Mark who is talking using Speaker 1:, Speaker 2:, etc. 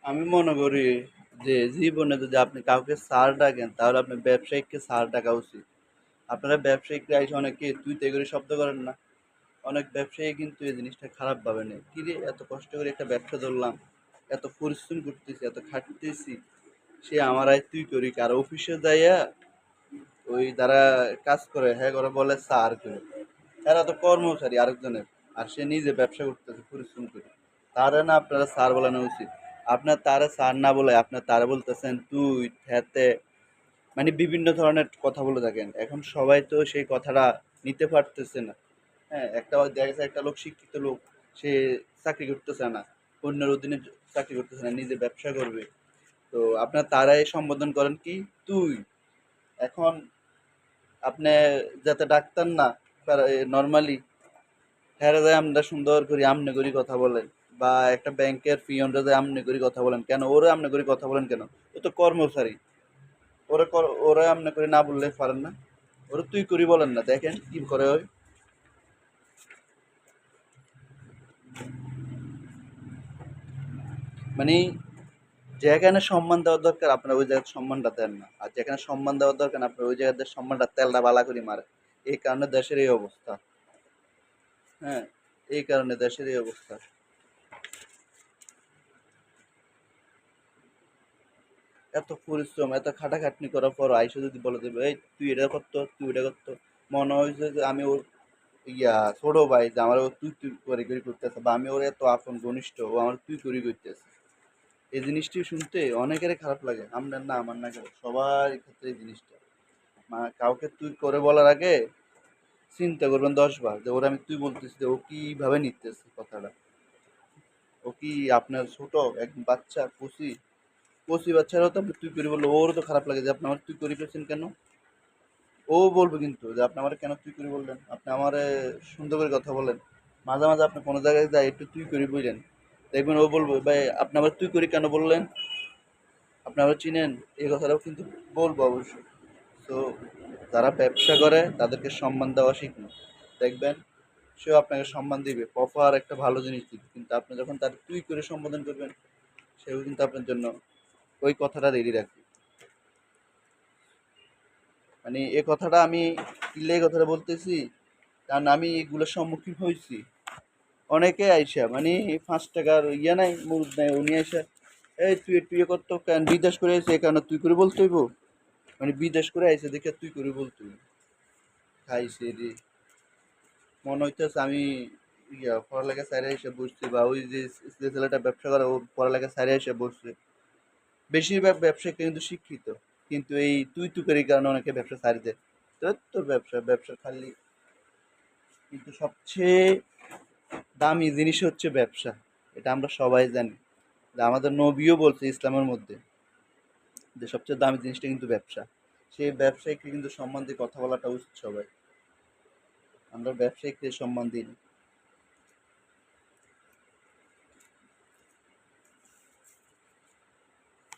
Speaker 1: আমি মনে করি যে জীবনে যদি আপনি কাউকে স্যার ডাকেন তাহলে আপনি ব্যবসায়িককে স্যার ডাকা উচিত। আপনারা ব্যবসায়িকরা এসে অনেকে তুই তে করে শব্দ করেন না? অনেক ব্যবসায়ী কিন্তু এই জিনিসটা খারাপ ভাবে নেয়। কি রে এত কষ্ট করে একটা ব্যবসা ধরলাম, এত পরিশ্রম করতেছি, এত খাটতেছি, সে আমার আয় তুই করি আর অফিসে যাইয়া ওই যারা কাজ করে হ্যাঁ করে বলে স্যার করে। এরা তো কর্মচারী আরেকজনের, আর সে নিজে ব্যবসা করতেছে পরিশ্রম করে। তারে না আপনারা স্যার বলানো উচিত। আপনার তারে স্যার না বলে আপনার তারে বলতেছেন তুই, হ্যাতে, মানে বিভিন্ন ধরনের কথা বলে থাকেন। এখন সবাই তো সেই কথাটা নিতে পারতেছে না। হ্যাঁ, একটা দেখা যাচ্ছে একটা লোক শিক্ষিত লোক, সে চাকরি করতেছে না, অন্যের অধীনে চাকরি করতেছে না, নিজে ব্যবসা করবে। তো আপনার তারাই সম্বোধন করেন কি তুই। এখন আপনি যাতে ডাক্তার না নর্মালি হ্যাঁ যায় আমরা সুন্দর করে আমনে করি কথা বলেন, বা একটা ব্যাংকের পিয়নরা যায় আমনে করি কথা বলেন কেন, ওরা আমনে করি কথা বলেন কেন? ও তো কর্মচারী, ওরা আমনে করে না বললে পারেন না? ওরা তুই করি বলেন না, দেখেন কি করে ওই। মানে যেখানে সম্মান দেওয়ার দরকার আপনার ওই জায়গায় সম্মানটা দেন না, আর যেখানে সম্মান দেওয়ার দরকার আপনার ওই জায়গাতে সম্মানটা তেলটা বালা করে মারে। এই কারণে দেশের এই অবস্থা। হ্যাঁ, এই কারণে দেশের এই অবস্থা। এত পরিশ্রম এত খাটাখাটনি করার পর আইসা যদি বলে দেবে এই তুই এটা করতো তুই এটা করতো, মনে হয়েছে যে আমি ওর ছোট ভাই, যে আমার ও তুই তুই করে করে করতেছে, বা আমি ওর এত আপন ঘনিষ্ঠ, ও আমার তুই করি করতেছে। এই জিনিসটি শুনতে অনেকেরই খারাপ লাগে, আপনার না আমার না কেন, সবার ক্ষেত্রে এই জিনিসটা। কাউকে তুই করে বলার আগে চিন্তা করবেন 10 বার যে ওরা আমি তুই বলতেছি, যে ও কিভাবে নিতেছে কথাটা। ও কি আপনার ছোট এক বাচ্চা কচি, কচি বাচ্চারাও তো আপনি তুই করে বললো ওরও তো খারাপ লাগে যে আপনি আমার তুই করে পেয়েছেন কেন। ও বলবে কিন্তু যে আপনি আমার কেন তুই করে বললেন, আপনি আমারে সুন্দর করে কথা বলেন। মাঝে মাঝে আপনি কোনো জায়গায় যাই একটু তুই করে বললেন, দেখবেন ও বলবো ভাই আপনি আবার তুই করে কেন বললেন, আপনি আবার চিনেন, এই কথাটাও কিন্তু বলবো অবশ্যই। তো যারা ব্যবসা করে তাদেরকে সম্মান দেওয়া শিখুন, দেখবেন সেও আপনাকে সম্মান দিবে, প্রপার একটা ভালো জিনিস দিবে। কিন্তু আপনি যখন তার তুই করে সম্বোধন করবেন, সেও কিন্তু আপনার জন্য ওই কথাটা রেডি রাখবে। মানে এই কথাটা আমি কিলে এই কথাটা বলতেছি, কারণ আমি এগুলোর সম্মুখীন হয়েছি। অনেকে আইসা মানে 5 টাকার ইয়ে নাই মুরুদ নাই, উনি আইসা এই তুই একটু ইয়ে করতো কেন, বিদেশ করে আইসে এই কারণে তুই করে বলতে হইব। মানে বিদেশ করে আইসে দেখে তুই করে বলতে হইব। খাইছে রে, মনে হইতেছে আমি পড়ালেখা সাইডে এসে বসছি, বা ওই যে ছেলেটা ব্যবসা করে ও পড়ালেখা সাইডে এসে বসছে। বেশিরভাগ ব্যবসায়ী কিন্তু শিক্ষিত, কিন্তু এই তুই তুকারির কারণে অনেকে ব্যবসা ছাড়ি দেয়। তো তোর ব্যবসা ব্যবসা খালি, কিন্তু সবচেয়ে দামি জিনিস হচ্ছে ব্যবসা। এটা আমরা সবাই জানি, যে আমাদের নবীও বলছে ইসলামের মধ্যে যে সবচেয়ে দামি জিনিসটা কিন্তু ব্যবসা। সেই ব্যবসায়ীকে কিন্তু সম্মান দিয়ে কথা বলাটা উচিত সবাই। আমরা ব্যবসায়ীকে সম্মান দিই না।